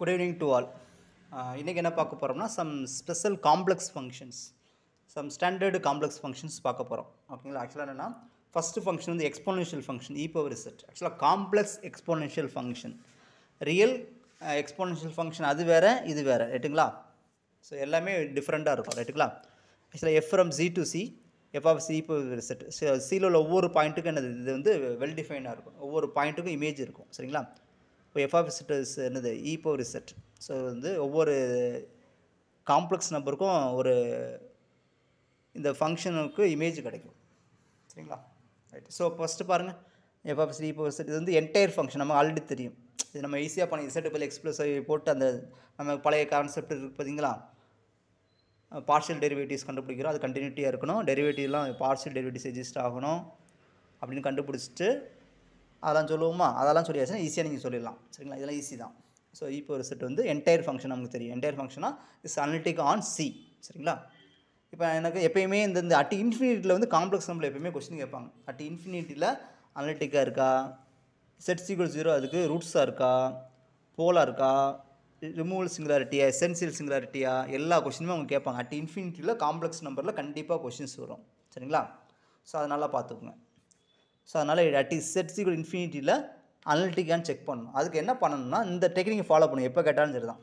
Good evening to all. இன்னைக்கு என்ன பார்க்க போகிறோம்னா some special complex functions, some standard complex functions பார்க்க போகிறோம். ஓகேங்களா? ஆக்சுவலாக என்னென்னா ஃபஸ்ட்டு ஃபங்க்ஷன் வந்து exponential function e power z. ஆக்சுவலாக complex exponential function, real exponential function அது வேறு இது வேறு, ரைட்டுங்களா? ஸோ எல்லாமே டிஃப்ரெண்ட்டாக இருக்கும், ரைட்டுங்களா? ஆக்சுவலாக f from z to c, f of c e power z. சியில் உள்ள ஒவ்வொரு பாயிண்ட்டுக்கும் என்னது இது வந்து வெல் டிஃபைனாக இருக்கும், ஒவ்வொரு பாயிண்ட்டுக்கும் இமேஜ் இருக்கும், சரிங்களா? இப்போ எஃப் ஆஃப் இசட் என்னது இ பவர் இசட். ஸோ வந்து ஒவ்வொரு காம்ப்ளெக்ஸ் நம்பருக்கும் ஒரு இந்த ஃபங்க்ஷனுக்கு இமேஜ் கிடைக்கும், சரிங்களா? ரைட். ஸோ ஃபஸ்ட்டு பாருங்கள், F of E power Z இது வந்து என்டையர் ஃபங்க்ஷன் நமக்கு ஆல்ரெடி தெரியும். இது நம்ம ஈஸியாக பண்ணி இசட் பல் எக்ஸ்பிளஸ் போட்டு அந்த நம்ம பழைய கான்செப்ட் இருக்குது பார்த்தீங்களா, பார்ஷியல் டெரிவேட்டிவ்ஸ் கண்டுபிடிக்கிறோம், அது கண்டினியூட்டியாக இருக்கணும், டெரிவேட்டிவ்லாம் பார்ஷியல் டெரிவேட்டிவ்ஸ் எக்ஸிஸ்ட் ஆகணும் அப்படின்னு கண்டுபிடிச்சிட்டு அதெல்லாம் சொல்லுவோமா, அதெல்லாம் சொல்லியாச்சுன்னா ஈஸியாக நீங்கள் சொல்லிடலாம், சரிங்களா? இதெல்லாம் ஈஸி தான். ஸோ இ பவர் செட் வந்து என்டையர் ஃபங்க்ஷன் நமக்கு தெரியும். என்டையர் ஃபங்க்ஷனாக இஸ் அனலிட்டிக் ஆன் சி, சரிங்களா? இப்போ எனக்கு எப்போயுமே இந்த அட் இன்ஃபினிட்டியில் வந்து காம்ப்ளெக்ஸ் நம்பரில் எப்போயுமே கொஸ்டின் கேட்பாங்க. அட் இன்ஃபினிட்டியில் அனலிட்டிக்காக இருக்கா, செட் சீக்வல் 0 அதுக்கு ரூட்ஸாக இருக்கா, போலாக இருக்கா, ரிமூவல் சிங்குலாரிட்டியா, எசென்சியல் சிங்குலாரிட்டியா, எல்லா கொஸ்டினுமே அவங்க கேட்பாங்க. அட் இன்ஃபினிட்டியில் காம்ப்ளெக்ஸ் நம்பரில் கண்டிப்பாக கொஸ்டின்ஸ் வரும், சரிங்களா? ஸோ அதை நல்லா பார்த்துக்குங்க. ஸோ அதனால் அட் இஸ் செட் சீக்வல் இன்ஃபினிட்டியில் அனலிட்டிக்கான்னு செக் பண்ணணும். அதுக்கு என்ன பண்ணணும்னா இந்த டெக்னிக்கை ஃபாலோ பண்ணணும், எப்போ கேட்டாலும் சரி தான்.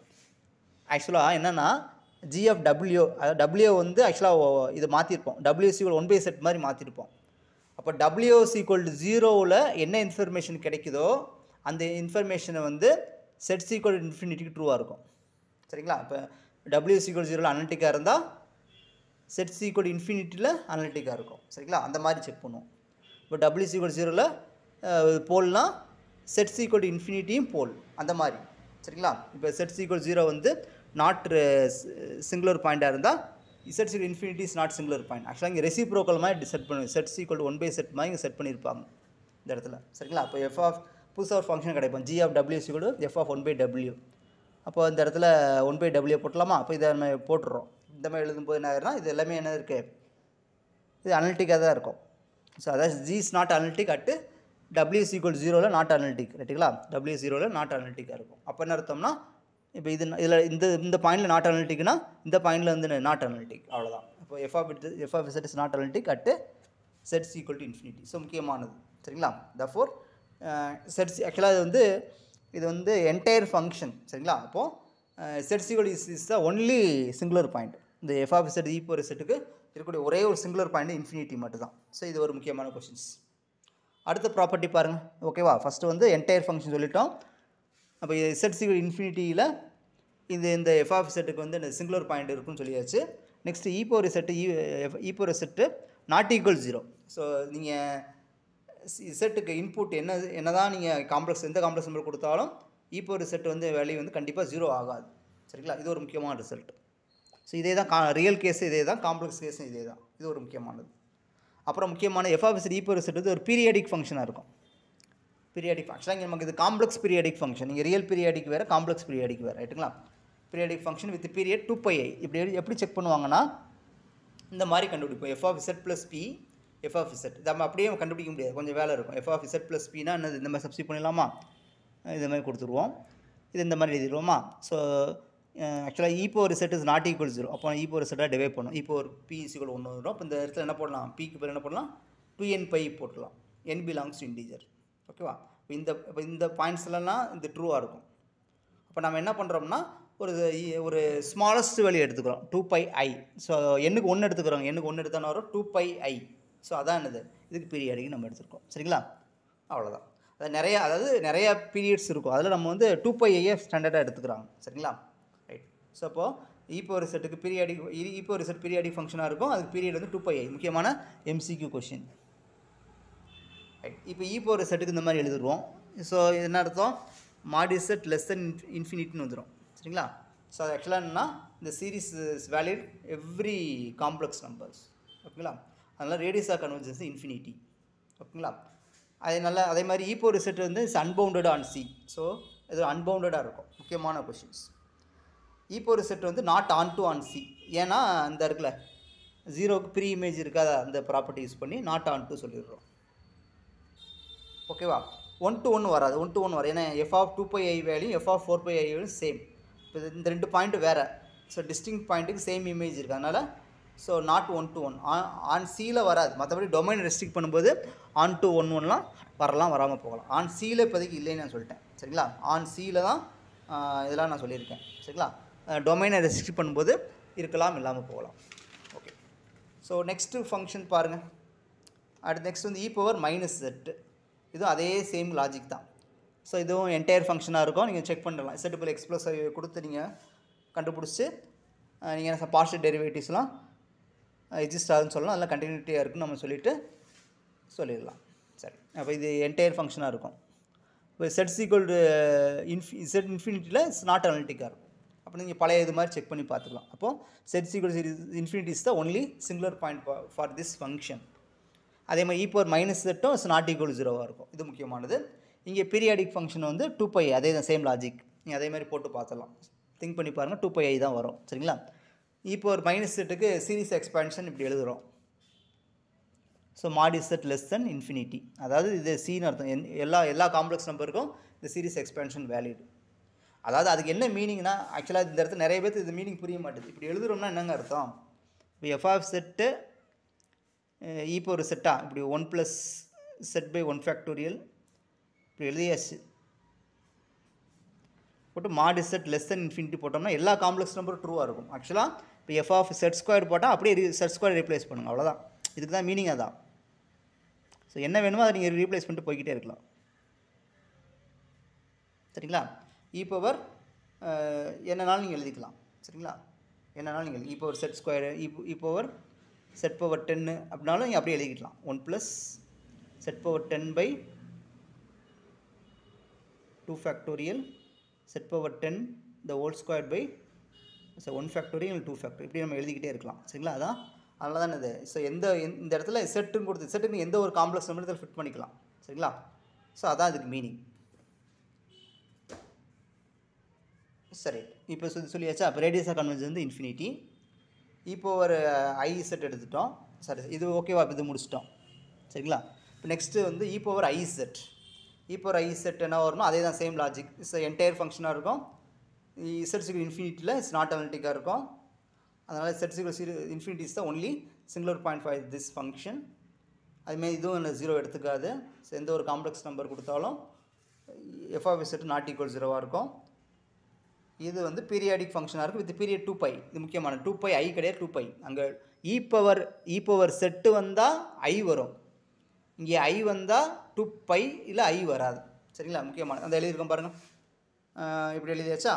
ஆக்சுவலாக என்னென்னா ஜி ஆஃப் டபிள்யூ, அதாவது டபிள்யூ வந்து ஆக்சுவலாக இது மாற்றிருப்போம், டபிள்யூ சீக்வல் 1/z மாதிரி மாற்றிருப்போம். அப்போ டபிள்யூ சீக்வல் 0வில் என்ன இன்ஃபர்மேஷன் கிடைக்குதோ அந்த இன்ஃபர்மேஷனை வந்து செட் சீக்வல் இன்ஃபினிட்டிக்கு ட்ரூவாக இருக்கும், சரிங்களா? இப்போ டபிள்யூ சீக்வல் 0வில் அனலிட்டிக்காக இருந்தால் செட் சீக்வல் இன்ஃபினிட்டியில் அனலிட்டிக்காக இருக்கும், சரிங்களா? அந்த மாதிரி செக் பண்ணுவோம். இப்போ டபிள்யூ சீக்வல் 0வில் போல்னால் செட் சீக்வல் இன்ஃபினிட்டியும் போல், அந்த மாதிரி, சரிங்களா? இப்போ செட் சீக்வல் 0 வந்து நாட் சிங்குலர் பாயிண்ட்டாக இருந்தால் z equal infinity is not singular point. ஆக்சுவலாக இங்கே ரெசிப்ரோக்கல் மாதிரி செட் பண்ணுவோம், செட் சீக்வல் 1/z மாதிரி இங்கே செட் பண்ணியிருப்பாங்க இந்த இடத்துல, சரிங்களா? அப்போ எஃப் ஆஃப் புதுசாக ஒரு ஃபங்க்ஷன் கிடைப்போம், ஜி ஆஃப் டபிள்யூ சீக்வல் எஃப் ஆஃப் 1/w. அப்போ இந்த இடத்துல 1/w போட்டலாமா? அப்போ இதை நம்ம போட்டுடுறோம். இந்த மாதிரி எழுதும்போது என்ன ஆகிடும்னா இது எல்லாமே என்ன இருக்குது, இது அனலிட்டிக்காக தான் இருக்கும். ஸோ அதாவது g is not analytic at டபிள்யூ சீக்வல் 0வில் நாட் அனலிட்டிக், ரைட்டுங்களா? டபிள்யூ 0வில் நாட் அனலிட்டிக்காக இருக்கும். அப்போ என்ன அர்த்தம்னா இப்போ இதில் இந்த பாயிண்டில் நாட் அனலிட்டிக்னா இந்த பாயிண்டில் வந்து நாட் அனலிட்டிக், அவ்வளோதான். இப்போ F of Z is not analytic at z equal to infinity. So முக்கியமானது, சரிங்களா? தஃபோர் செட் ஆக்சுவலாக இது வந்து என்டையர் ஃபங்க்ஷன், சரிங்களா? அப்போது z equal is the only singular point. இந்த f of Z E power செட்டுக்கு இருக்கக்கூடிய ஒரே ஒரு சிங்குலர் பாயிண்ட் இன்ஃபினிட்டி மட்டும் தான். ஸோ இது ஒரு முக்கியமான கொஷின்ஸ். அடுத்த ப்ராப்பர்ட்டி பாருங்கள், ஓகேவா? ஃபஸ்ட்டு வந்து என்டையர் ஃபங்க்ஷன் சொல்லிட்டோம். அப்போ செட் சீக்வல் இன்ஃபினிட்டியில் இந்த எஃப் ஆஃப் செட்டுக்கு வந்து இந்த சிங்குலர் பாயிண்ட் இருக்குன்னு சொல்லியாச்சு. Next e power set e power set not equal 0. So நீங்கள் செட்டுக்கு இன்புட் என்ன தான் நீங்கள் எந்த காம்ப்ளெக்ஸ் நம்பர் கொடுத்தாலும் இ பவர் செட் வந்து வேல்யூ வந்து கண்டிப்பாக 0 ஆகாது, சரிங்களா? இது ஒரு முக்கியமான ரிசல்ட். ஸோ இதே தான் ரியல் கேஸு, இதே தான் காம்ப்ளெக்ஸ் கேஸும் இதே தான். இது ஒரு முக்கியமானது. அப்புறம் முக்கியமான F of Z E power Z வந்து ஒரு பீரியாடிக் ஃபங்க்ஷனாக இருக்கும். பீரியாடிக் ஃபங்க்ஷன் இங்கே நமக்கு இது காம்ப்ளெக்ஸ் பீரியாடிக் ஃபங்க்ஷன். நீங்கள் ரியல் பீரியாடிக் வேறு, காம்ப்ளெக்ஸ் பீரியாடிக் வேறு, ரைட்டுங்களா? Periodic function with period 2πi. இப்படி எப்படி செக் பண்ணுவாங்கன்னா இந்த மாதிரி கண்டுபிடிப்போம். F of Z plus P F of Z நம்ம அப்படியே கண்டுபிடிக்க முடியாது, கொஞ்சம் வேலை இருக்கும். எஃப் ஆஃப் இசட் ப்ளஸ் பின்னா என்னது, இந்த மாதிரி சப்ஸ்டிட் பண்ணிடலாமா, இந்த மாதிரி கொடுத்துருவோம், இது இந்த மாதிரி எழுதிடுவோமா. ஸோ ஆக்சுவலாக e power z is not equal 0. அப்போ இ பவர் செட்டாக டிவைட் பண்ணும், e power p is equal 1 வரும். அப்போ இந்த இடத்துல என்ன போடலாம், பிக்கு பேர் என்ன பண்ணலாம், 2nπ போட்டலாம், n பிலாங்ஸ் டு இன்டீஜர், ஓகேவா? இப்போ இந்த பாயிண்ட்ஸ் எல்லாம் இந்த ட்ரூவாக இருக்கும். அப்போ நம்ம என்ன பண்ணுறோம்னா ஒரு ஸ்மாலஸ்ட் வேல்யூ எடுத்துக்கிறோம், 2πi. ஸோ எண்ணுக்கு 1 எடுத்துக்கிறோம், எண்ணுக்கு 1 எடுத்தாலும் வரும் 2πi. ஸோ அதான் என்னது, இதுக்கு பீரியடிக்கு நம்ம எடுத்துருக்கோம், சரிங்களா? அவ்வளோதான். அதாவது நிறையா பீரியட்ஸ் இருக்கும், அதில் நம்ம வந்து 2πiயை ஸ்டாண்டர்டாக எடுத்துக்கிறாங்க, சரிங்களா? ரைட். ஸோ அப்போது இ பவர் செட்டுக்கு பீரியாடிக் இ பவர் செட் பீரியாடிக் ஃபங்க்ஷனாக இருக்கும், அதுக்கு பீரியட் வந்து 2πi. முக்கியமான MCQ கொஷின், ரைட். இப்போ இ பவர் செட்டுக்கு இந்த மாதிரி எழுதுருவோம். ஸோ என்ன அர்த்தம், மாட் இசட் லெஸ் தென் இன்ஃபினிட்டின்னு வந்துடும், சரிங்களா? ஸோ அது ஆக்சுவலாக என்னென்னா இந்த series is valid every complex numbers, ஓகேங்களா? அதனால் ரேடியஸ் ஆஃப் கன்வர்ஜென்ஸ் இன்ஃபினிட்டி, ஓகேங்களா? அதே மாதிரி இ பவர் செட் வந்து it's unbounded on C. So இது அன்பவுண்டடாக இருக்கும், முக்கியமான கொஷின்ஸ். இ பவர் செட் வந்து not on to on C, ஏன்னா இந்த இருக்குல்ல 0க்கு ப்ரீ இமேஜ் இருக்காத அந்த ப்ராப்பர்ட்டி யூஸ் பண்ணி நாட் ஆன் டு சொல்லிடுறோம், ஓகேவா? ஒன் டு ஒன் வராது, ஒன் டு ஒன் வரும். ஏன்னா F of 2πi value F of 4πi value same. இப்போ இந்த 2 பாயிண்ட் வேறு. ஸோ டிஸ்டிங் பாயிண்ட்டுக்கு சேம் இமேஜ் இருக்குது. அதனால் so not one to one. On சியில் வராது. மற்றபடி டொமைன் ரெஸ்ட்ரிக்ட் பண்ணும்போது ஆன் டு ஒன்லாம் வரலாம், வராமல் போகலாம். ஆன் சியில் இப்போதைக்கு இல்லைன்னு நான் சொல்லிட்டேன். சரிங்களா? ஆன் சியில் தான் இதெல்லாம் நான் சொல்லியிருக்கேன். சரிங்களா? டொமைனை ரெஸ்ட்ரிக்ட் பண்ணும்போது இருக்கலாம், இல்லாமல் போகலாம். ஓகே. ஸோ நெக்ஸ்ட்டு ஃபங்க்ஷன் பாருங்கள். அடுத்து நெக்ஸ்ட் வந்து e⁻z. இதுவும் அதே சேம் லாஜிக் தான். ஸோ இதுவும் என்டையர் ஃபங்க்ஷனாக இருக்கும். நீங்கள் செக் பண்ணலாம். z x + y கொடுத்து நீங்கள் கண்டுபிடிச்சி நீங்கள் பார்ஷியல் டெரிவேட்டிவ்ஸ்லாம் எக்ஸிஸ்ட் ஆகுதுன்னு சொல்லலாம். அதெல்லாம் கண்டினியூட்டியாக இருக்குன்னு நம்ம சொல்லிடலாம். சரி, அப்போ இது என்டையர் ஃபங்க்ஷனாக இருக்கும். இப்போ z z இன்ஃபினிட்டியில் இட்ஸ் நாட் அனலிட்டிக்காக இருக்கும். அப்போ நீங்கள் பழைய இது மாதிரி செக் பண்ணி பார்த்துக்கலாம். அப்போது z infinity is the only singular point for this function. அதே மாதிரி e⁻z இஸ் நாட் ஈக்குவல் 0வாக இருக்கும். இது முக்கியமானது. இங்கே பீரியாடிக் ஃபங்க்ஷன் வந்து 2πi, அதே தான் சேம் லாஜிக். நீங்கள் அதே மாதிரி போட்டு பார்த்துடலாம். திங்க் பண்ணி பாருங்கள், 2πi தான் வரும். சரிங்களா? e⁻z சீரிஸ் எக்ஸ்பான்ஷன் இப்படி எழுதுகிறோம். So mod z less than infinity, அதாவது இது சீன்னு அர்த்தம். எல்லா காம்ப்ளெக்ஸ் நம்பருக்கும் இந்த சீரிஸ் எக்ஸ்பான்ஷன் வேலிட். அதாவது அதுக்கு என்ன மீனிங்னா, ஆக்சுவலாக இந்த இடத்துல நிறைய பேருக்கு இது மீனிங் புரிய மாட்டேது. இப்படி எழுதுகிறோம்னா என்னங்க அர்த்தம்? இப்போ எஃப் ஆஃப் செட்டு இப்போ ஒரு செட்டா இப்படி 1 + z/1 ஃபேக்டோரியல் இப்படி எழுதியாச்சு. போட்டு mod z less than infinity போட்டோம்னா எல்லா காம்ப்ளெக்ஸ் நம்பரும் ட்ரூவாக இருக்கும். ஆக்சுவலாக இப்போ எஃப் ஆஃப் z² போட்டால் அப்படியே z² ரீப்ளேஸ் பண்ணுங்கள், அவ்வளோதான். இதுக்கு தான் மீனிங் அதான். ஸோ என்ன வேணுமோ அதை நீங்கள் ரீப்ளேஸ் பண்ணிட்டு போய்கிட்டே இருக்கலாம். சரிங்களா? என்னன்னாலும் நீங்கள் எழுதிக்கலாம். சரிங்களா? என்னன்னாலும் நீங்கள் e⁻z², e⁻z⁻10 அப்படின்னாலும் நீங்கள் அப்படியே எழுதிக்கலாம். 1 + z⁻10/2 factorial z⁻10 the whole squared by 1 factorial 2 factorial இப்படி நம்ம எழுதிக்கிட்டே இருக்கலாம். சரிங்களா? அதான் அதனால தான் இது. ஸோ இந்த இடத்துல செட்டுன்னு கொடுத்து செட்டுக்கு எந்த ஒரு காம்ப்ளெக்ஸ் நம்பர் இதில் ஃபிட் பண்ணிக்கலாம். சரிங்களா? ஸோ அதான் இதுக்கு மீனிங். சரி, இப்போ சொல்லியாச்சா? அப்போ ரேடியஸ் ஆஃப் கன்வர்ஜென்ஸ் வந்து இன்ஃபினிட்டி. e⁻iz எடுத்துட்டோம். சரி, இது ஓகேவா? இது முடிச்சிட்டோம். சரிங்களா? இப்போ நெக்ஸ்ட்டு வந்து e⁻iz. e⁻iz என்ன வரணும்? அதே தான் சேம் லாஜிக். இட்ஸ் என்டையர் ஃபங்க்ஷனாக இருக்கும். z இன்ஃபினிட்டியில் இட்ஸ் நாட் அனலிட்டிக்காக இருக்கும். அதனால் z infinity is the only singular point for this function. அதுமாதிரி இதுவும் 0 எடுத்துக்காது. ஸோ எந்த ஒரு காம்ப்ளெக்ஸ் நம்பர் கொடுத்தாலும் f of z not equal 0வாக இருக்கும். இது வந்து பீரியாடிக் ஃபங்க்ஷனாக இருக்கும் வித் பீரியட் 2π. இது முக்கியமான 2πi கிடையாது, 2π. அங்கே e⁻z வந்தால் i வரும். இங்கே i வந்தால் 2π இல்லை i வராது. சரிங்களா? முக்கியமான அந்த எழுதியிருக்கோம் பாருங்கள். இப்படி எழுதியாச்சா?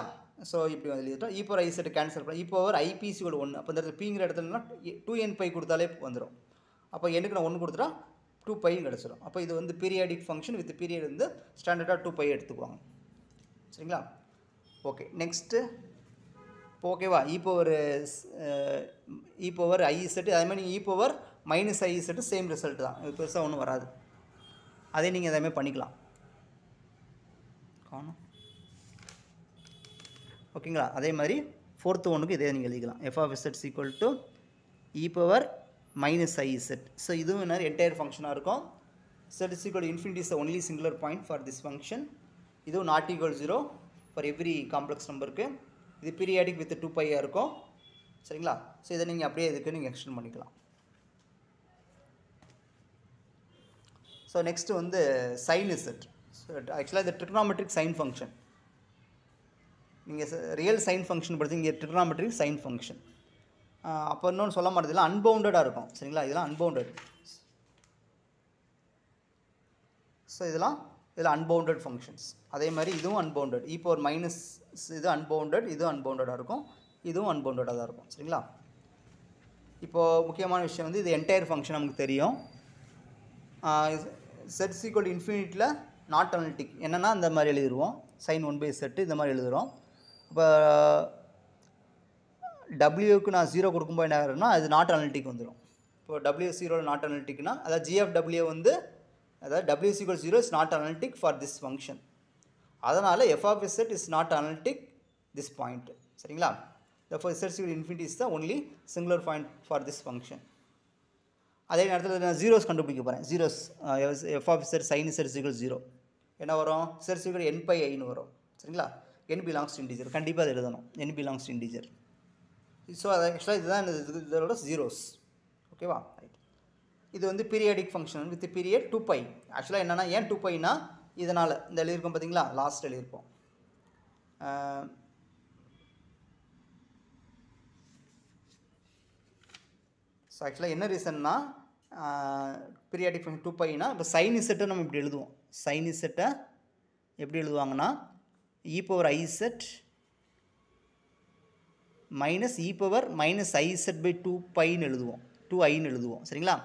ஸோ இப்படி வந்து எழுதிட்டோம். e⁻iz கேன்சல் பண்ண e⁻ipc 1. அப்போ இந்த இடத்துல பிங்கிற இடத்துலனா 2nπ கொடுத்தாலே வந்துடும். அப்போ எனக்கு நான் 1 கொடுத்துட்டா 2π கிடச்சிடும். அப்போ இது வந்து பீரியாடிக் ஃபங்க்ஷன் வித் பீரியட் வந்து ஸ்டாண்டர்டாக 2π எடுத்துக்குவாங்க. சரிங்களா? ஓகே, நெக்ஸ்ட்டு இப்போ ஓகேவா? e⁻iz அதே மாதிரி நீங்கள் e⁻−iz சேம் ரிசல்ட் தான். இது பெருசாக ஒன்றும் வராது. அதே நீங்கள் அதேமாதிரி பண்ணிக்கலாம். காணும் ஓகேங்களா? அதே மாதிரி 4th ஒன்றுக்கு இதே நீங்கள் எழுதிக்கலாம். F of z e⁻−iz. So இதுவும் என்ன என்டையர் ஃபங்க்ஷனாக இருக்கும். z infinity is only singular point for this function. இதுவும் not equal 0 for every complex நம்பருக்கு. இது பீரியாடிக் வித் 2π இருக்கும். சரிங்களா? ஸோ இதை நீங்கள் அப்படியே இதுக்கு நீங்கள் எக்ஸ்டெண்ட் பண்ணிக்கலாம். ஸோ நெக்ஸ்ட்டு வந்து sin z. ஸோ ஆக்சுவலாக இது ட்ரிக்னாமெட்ரிக் சைன் ஃபங்க்ஷன். நீங்கள் ரியல் சைன் ஃபங்க்ஷன் படித்து இங்கே ட்ரிக்னாமெட்ரிக் சைன் ஃபங்க்ஷன். அப்போ இன்னொன்று சொல்ல மாட்டேது, இதெல்லாம் அன்பவுண்டடாக இருக்கும். சரிங்களா? இதெல்லாம் அன்பவுண்டட். ஸோ இதெல்லாம் அன்பவுண்டட் ஃபங்க்ஷன்ஸ். அதே மாதிரி இதுவும் அன்பவுண்டட். e⁻− இது அன்பவுண்டட், இதுவும் அன்பவுண்டடாக இருக்கும், இதுவும் அன்பவுண்டடாக தான் இருக்கும். சரிங்களா? இப்போது முக்கியமான விஷயம் வந்து இது என்டையர் ஃபங்க்ஷன் நமக்கு தெரியும். z இன்ஃபினிட்டியில் நாட் அனலிட்டிக் என்னென்னா இந்த மாதிரி எழுதிடுவோம். sin 1/z இந்த மாதிரி எழுதுகிறோம். இப்போ டபிள்யூக்கு நான் 0 கொடுக்கும்போது என்ன ஆகுதுன்னா அது நாட் அனலிட்டிக் வந்துடும். இப்போ w0 நாட் அனலிட்டிக்னா அதாவது g(w) வந்து அதாவது w0 is not analytic for this function. அதனால் f of z is not analytic this point. சரிங்களா? therefore z infinity is the only singular point for this function. அதே நேரத்தில் நான் ஜீரோஸ் கண்டுபிடிக்க போகிறேன். Zeros f of z sin z 0. என்ன வரும் z equal n by iன்னு வரும் சரிங்களா n belongs to integer கண்டிப்பாக அது எழுதணும் n belongs to integer so அது ஆக்சுவலாக இதுதான் இதோட ஜீரோஸ் ஓகேவா ரைட் இது வந்து பீரியாடிக் ஃபங்க்ஷன் வித் பீரியட் 2π ஆக்சுவலாக என்னென்னா ஏன் 2πனா இதனால் இந்த எழுதியிருக்கோம் பார்த்தீங்களா லாஸ்ட் எழுதியிருப்போம் ஸோ ஆக்சுவலாக என்ன ரீசன்னா பீரியாடிக் ஃபங்க்ஷன் 2πனா இப்போ சைன் இசட்டை நம்ம இப்படி எழுதுவோம் சைன் இசட்டை எப்படி எழுதுவாங்கன்னா e power iz minus e power minus iz by 2πன்னு எழுதுவோம் 2iன்னு எழுதுவோம் சரிங்களா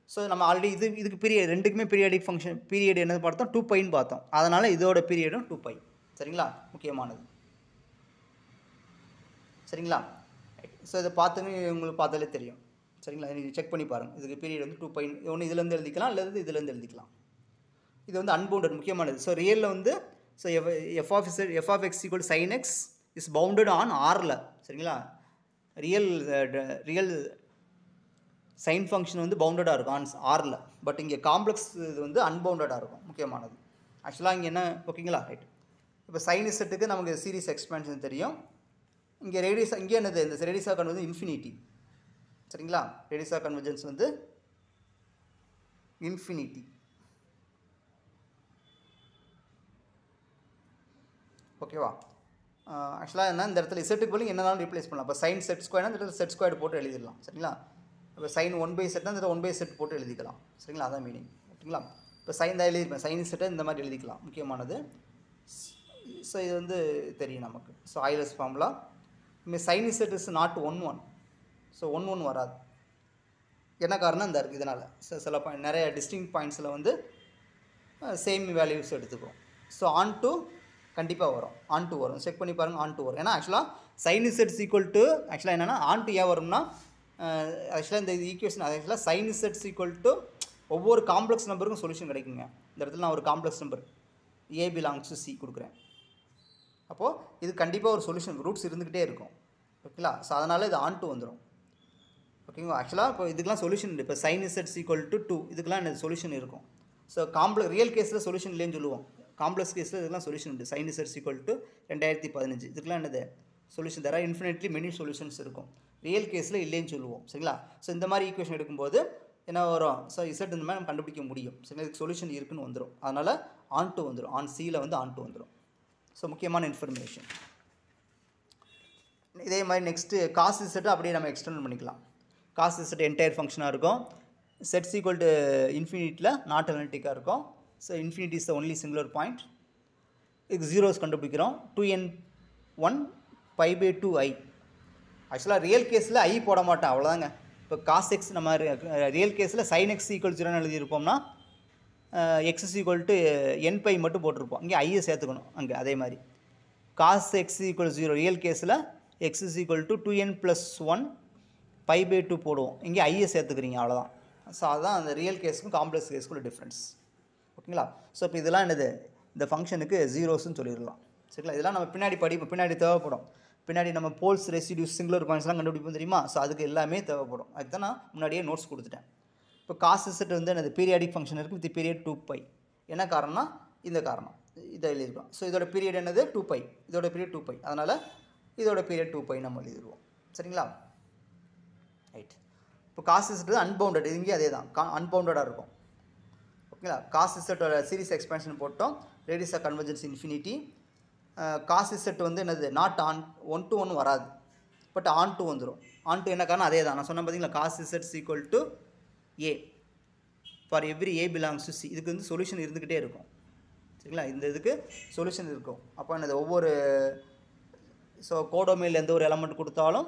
ஸோ நம்ம ஆல்ரெடி இதுக்கு பீரியட் ரெண்டுக்குமே பீரியாடிக் ஃபங்க்ஷன் பீரியட் என்னது பார்த்தோம் 2πன்னு பார்த்தோம் அதனால் இதோட பீரியடும் 2π சரிங்களா முக்கியமானது சரிங்களா ஸோ இதை பார்த்துங்க உங்களுக்கு பார்த்தாலே தெரியும் சரிங்களா நீங்கள் செக் பண்ணி பாருங்கள் இதுக்கு பீரியட் வந்து 2π ஒன்று இதுலேருந்து எழுதிக்கலாம் அல்லது இதுலேருந்து எழுதிக்கலாம் இது வந்து அன்பவுண்டட் முக்கியமானது ஸோ ரியலில் வந்து so f of x equal to sin x is bounded on Rல சரிங்களா ரியல் சைன் ஃபங்க்ஷன் வந்து பவுண்டடாக இருக்கும் ஆன் Rல பட் இங்கே காம்ப்ளெக்ஸ் இது வந்து அன்பவுண்டடாக இருக்கும் முக்கியமானது ஆக்சுவலாக இங்கே என்ன ஓகேங்களா ரைட் இப்போ சைன் இசட்டுக்கு நமக்கு சீரிஸ் எக்ஸ்பேன்ஷன் தெரியும் இங்கே ரேடியஸ் இங்கே என்னது இந்த ரேடியஸ் ஆஃப் கன்வர்ஜன்ஸ் இன்ஃபினிட்டி சரிங்களா ரேடியஸ் ஆஃப் கன்வர்ஜன்ஸ் வந்து இன்ஃபினிட்டி ஓகேவா ஆக்சுவலாக என்ன இந்த இடத்துல இசட்டுக்கு போல என்னன்னாலும் ரீப்ளேஸ் பண்ணலாம் இப்போ சைன் செட் ஸ்கொயர்னா இந்த இடத்துல செட் ஸ்கொயர் போட்டு எழுதிடலாம் சரிங்களா இப்போ சைன் 1/z இந்த 1/z போட்டு எழுதிக்கலாம் சரிங்களா அதான் மீனிங் ஓகேங்களா இப்போ சைன் தான் எழுதிருப்பேன் சைன் செட்டை இந்த மாதிரி எழுதிக்கலாம் முக்கியமானது ஸோ இது வந்து தெரியும் நமக்கு ஸோ ஆயிலர்ஸ் ஃபார்முலா இங்கே sine z is not 1 so 1 வராது என்ன காரணம் இந்த இருக்குது இதனால் சில நிறைய டிஸ்டிங் பாயிண்ட்ஸில் வந்து சேம் வேல்யூஸ் எடுத்துக்கும் ஸோ ஆன் டு கண்டிப்பாக வரும் ஆன் டு வரும் செக் பண்ணி பாருங்கள் ஆன் டு வரும் ஏன்னா ஆக்சுவலாக சைன் இசட்ஸ் ஈக்குவல் டு ஆக்சுவலாக என்னென்னா ஆன் டு ஏன் வரும்னா ஆக்சுவலாக இந்த ஈக்குவேஷன் ஆக்சுவலாக சைன் இசட்ஸ் ஈக்குவல் டு ஒவ்வொரு காம்ப்ளெக்ஸ் நம்பருக்கும் சொல்யூஷன் கிடைக்குங்க இந்த இடத்துல நான் ஒரு complex number A belongs to C கொடுக்குறேன் அப்போது இது கண்டிப்பாக ஒரு சொல்யூஷன் ரூட்ஸ் இருந்துக்கிட்டே இருக்கும் ஓகேங்களா ஸோ அதனால் இது ஆன் டு வந்துடும் ஓகேங்களா ஆக்சுவலாக இப்போ இதுக்கெலாம் சொல்யூஷன் இல்லை இப்போ சைன் இசட்ஸ் ஈக்குவல் டு 2 இதுக்கெலாம் என்ன சொல்யூஷன் இருக்கும் ஸோ ரியல் கேஸில் சொல்யூஷன் இல்லைன்னு சொல்லுவோம் காம்ப்ளெக்ஸ் கேஸில் இதெல்லாம் சொல்யூஷன் உண்டு சைன் இசட்ஸ் ஈக்குவல் டு 2015 இதுக்கெலாம் என்னது சொல்யூஷன் தர இன்ஃபினிட்லி மெனி சொல்யூஷன்ஸ் இருக்கும் ரியல் கேஸில் இல்லைன்னு சொல்லுவோம் சரிங்களா ஸோ இந்த மாதிரி ஈக்குவேஷன் எடுக்கும்போது என்ன வரும் ஸோ இசட் இந்த மாதிரி நம்ம கண்டுபிடிக்க முடியும் சரி இதுக்கு சொல்யூஷன் இருக்குன்னு வந்துடும் அதனால் ஆன் டு வந்துடும் ஆன் சியில் வந்து ஆன் டு வந்துடும் ஸோ முக்கியமான இன்ஃபர்மேஷன் இதே மாதிரி நெக்ஸ்ட்டு காஸ் இசட்டை அப்படியே நம்ம எக்ஸ்டெண்ட் பண்ணிக்கலாம் காஸ் இசட் என்டையர் ஃபங்க்ஷனாக இருக்கும் செட்ஸ் ஈக்குவல் டு இன்ஃபினிட்டியில் நாட் அனலிட்டிக்காக இருக்கும் so infinity is the only singular point இதுக்கு ஜீரோஸ் கண்டுபிடிக்கிறோம் 2n1 π/2i ஆக்சுவலாக ரியல் கேஸில் ஐ போட மாட்டேன் அவ்வளோதாங்க இப்போ காஸ் எக்ஸ் நம்ம ரியல் கேஸில் சைன் எக்ஸ் ஈக்குவல் 0ன்னு எழுதியிருப்போம்னா எக்ஸ் ஈக்குவல் டு n π மட்டும் போட்டிருப்போம் இங்கே ஐயை சேர்த்துக்கணும் அங்கே அதே மாதிரி காஸ் எக்ஸ் ஈக்குவல் 0 ரியல் கேஸில் எக்ஸ் ஈக்குவல் டு 2n + 1 π/2 போடுவோம் இங்கே ஐயை சேர்த்துக்கிறீங்க அவ்வளோதான் ஸோ அதுதான் அந்த ரியல் கேஸுக்கும் காம்ப்ளெக்ஸ் கேஸுக்குள்ள டிஃப்ரென்ஸ் ஓகேங்களா ஸோ இப்போ இதெல்லாம் என்னது இந்த ஃபங்க்ஷனுக்கு ஜீரோஸ்ன்னு சொல்லிடலாம் சரிங்களா இதெல்லாம் நம்ம பின்னாடி தேவைப்படும் பின்னாடி நம்ம போல்ஸ் ரெசிடியூஸ் சிங்குலர் பாயிண்ட்ஸ்லாம் கண்டுபிடிப்போம் தெரியுமா ஸோ அதுக்கு எல்லாமே தேவைப்படும் அதுக்கு தான் நான் முன்னாடியே நோட்ஸ் கொடுத்துட்டேன் இப்போ காஸ் இசட் வந்து என்னது பீரியாடிக் ஃபங்க்ஷன் இருக்குது வித் பீரியட் 2π என்ன காரணம்னா இந்த காரணம் இதை எழுதிருக்கோம் ஸோ இதோட பீரியட் என்னது 2π இதோட பீரியட் 2π அதனால் இதோட பீரியட் 2π நம்ம எழுதிடுவோம் சரிங்களா ரைட் இப்போ காஸ் இசட் அன்பவுண்டட் இங்கே அதே தான் அன்பவுண்டடாக இருக்கும் ஓகேங்களா காஸ் இசட்டோட சீரிஸ் எக்ஸ்பேன்ஷன் போட்டோம் radius of convergence infinity cos z வந்து என்னது நாட் ஆன் 1 to 1 வராது பட் ஆன் டு வந்துடும் ஆன் டு என்ன காரணம் அதே தான் நான் சொன்னேன் பார்த்தீங்களா cos z equal to A for every A belongs to C இதுக்கு வந்து சொல்யூஷன் இருந்துக்கிட்டே இருக்கும் சரிங்களா இந்த இதுக்கு சொல்யூஷன் இருக்கும் அப்போ என்னது ஒவ்வொரு ஸோ கோடொமைனில் எந்த ஒரு எலமெண்ட் கொடுத்தாலும்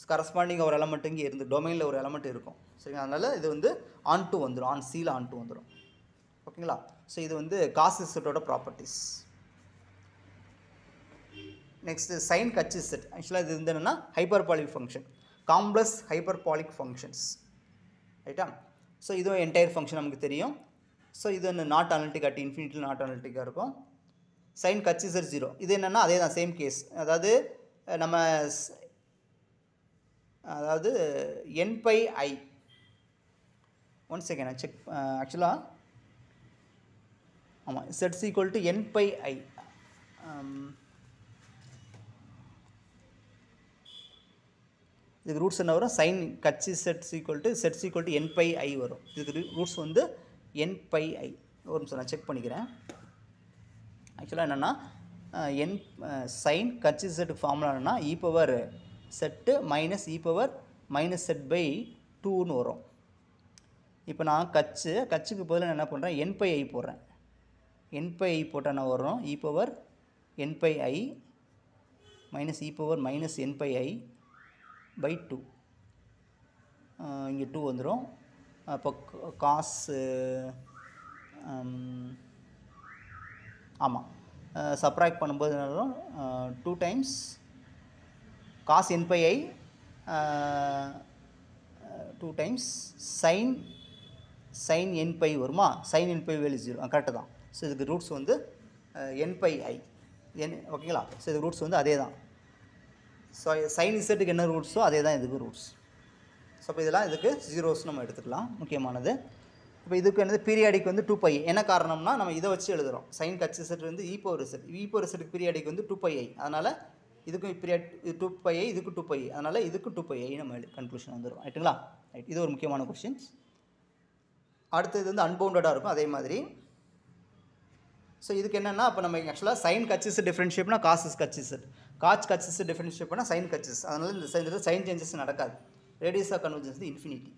கரஸ்பாண்டிங் ஒரு எலமெண்ட் இங்கே இருந்து டொமைனில் ஒரு எலமெண்ட் இருக்கும் சரிங்களா அதனால் இது வந்து ஆன் டு வந்துடும் ஆன் சியில் ஆன் டு வந்துடும் ஓகேங்களா ஸோ இது வந்து காஸ் இசட்டோட ப்ராப்பர்ட்டிஸ் நெக்ஸ்ட்டு சைன் கச் இசட் ஆக்சுவலாக இது வந்து என்னென்னா hyperbolic function complex hyperbolic functions ரைட்டா ஸோ இதுவும் என்டையர் ஃபங்க்ஷன் நமக்கு தெரியும் ஸோ இது ஒன்று நாட் அனலிட்டிக் அட் இன்ஃபினிட்டியில் நாட் அனலிட்டிக்காக இருக்கும் சைன் கச் இசட் 0 இது என்னென்னா அதே தான் சேம் கேஸ் அதாவது நம்ம n/i ஒன் செகண்ட் செக் ஆக்சுவலாக ஆமாம் z is equal to n by I. இதுக்கு ரூட்ஸ் என்ன வரும் சைன் கட்சி z is equal to n by I வரும். இதுக்கு ரூட்ஸ் வந்து n by I. ஒரு நிமிஷம் நான் செக் பண்ணிக்கிறேன். ஆக்சுவலாக என்னென்னா n சைன் கட்சி z ஃபார்முலா என்னன்னா e power z minus e power minus z by 2ன்னு வரும். இப்போ நான் கட்சிக்கு பதிலாக நான் என்ன பண்ணுறேன் n by I போடுறேன். n by I போட்டால் என்ன வரும் e power n by I minus e power minus n by I by 2. இங்கே 2 வந்துடும். அப்போ காசு ஆமாம் சப்ராக்ட் பண்ணும்போது என்ன வரும் 2 times cos n by I 2 times sine n by வருமா sine n by value 0 correct தான். ஸோ இதுக்கு ரூட்ஸ் வந்து n by I ஓகேங்களா. ஸோ இதுக்கு ரூட்ஸ் வந்து அதே தான். ஸோ சைன் இசட்டுக்கு என்ன ரூட்ஸோ அதே தான் இதுக்கு ரூட்ஸ். ஸோ இப்போ இதெல்லாம் இதுக்கு ஜீரோஸ் நம்ம எடுத்துக்கலாம் முக்கியமானது. இப்போ இதுக்கு என்னது பீரியாடிக் வந்து 2π. என்ன காரணம்னா நம்ம இதை வச்சு எழுதுகிறோம். சைன் கட்சி செட் வந்து e பவர் செட்டுக்கு பீரியாடிக் வந்து 2πi. அதனால் இதுக்கும் பீரியாட் 2πi இதுக்கு 2πi. அதனால் இதுக்கு 2πi நம்ம கன்க்ளூஷன் வந்துடும். ரைட்டுங்களா. ரைட், இது ஒரு முக்கியமான கொஸ்டின்ஸ். அடுத்தது வந்து அன்பவுண்டடாக இருக்கும் அதே மாதிரி. ஸோ இதுக்கு என்னென்னா இப்போ நம்ம ஆக்சுவலாக சைன் கட்சிஸ் டிஃப்ரென்ஷியேட்னா காசஸ் கட்சிஸ் கட்சிஸ் டிஃப்ரென்ஷியேட் பண்ணால் சைன் கட்சிஸ். அதனால் இந்த சைன் சேஞ்சஸ் நடக்காது. ரேடியஸ் ஆஃப் கன்வர்ஜென்ஸ் வந்து இன்ஃபினிட்டி.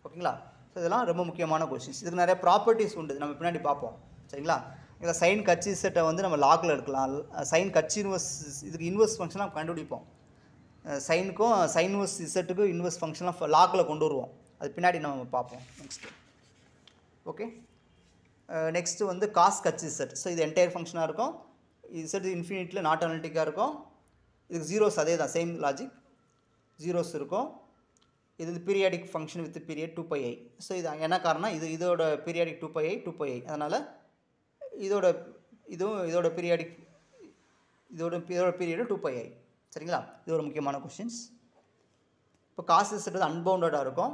ஓகேங்களா. ஸோ இதெல்லாம் ரொம்ப முக்கியமான கொஸ்டின்ஸ். இதுக்கு நிறைய ப்ராப்பர்ட்டிஸ் உண்டு, நம்ம பின்னாடி பார்ப்போம். சரிங்களா. இதில் சைன் கட்சி செட்டை வந்து நம்ம லாக்கில் எடுக்கலாம். சைன் கட்சி இன்வர்ஸ் இதுக்கு இன்வர்ஸ் ஃபங்க்ஷனாக கண்டுபிடிப்போம். சைனுக்கும் சைன் இன்வர்ஸ் இசட்டுக்கும் இன்வர்ஸ் ஃபங்க்ஷனாக லாக்கில் கொண்டு வருவோம். அது பின்னாடி நம்ம பார்ப்போம் நெக்ஸ்ட்டு. ஓகே. நெக்ஸ்ட்டு வந்து காஸ் கட்சி செட். ஸோ இது என்டையர் ஃபங்க்ஷனாக இருக்கும். இசட் இன்ஃபினிட்டியில் நாட் அனலிட்டிக்காக இருக்கும். இதுக்கு ஜீரோஸ் அதே தான், சேம் லாஜிக், ஜீரோஸ் இருக்கும். இது periodic function with period 2πi. So இது என்ன காரணம் இதோட பீரியாடிக் 2πi. அதனால் இதோட பீரியாடிக் இதோட பீரியடு 2πi. சரிங்களா. இது ஒரு முக்கியமான கொஸ்டின்ஸ். இப்போ காசஸ் வந்து அன்பவுண்டடாக இருக்கும்.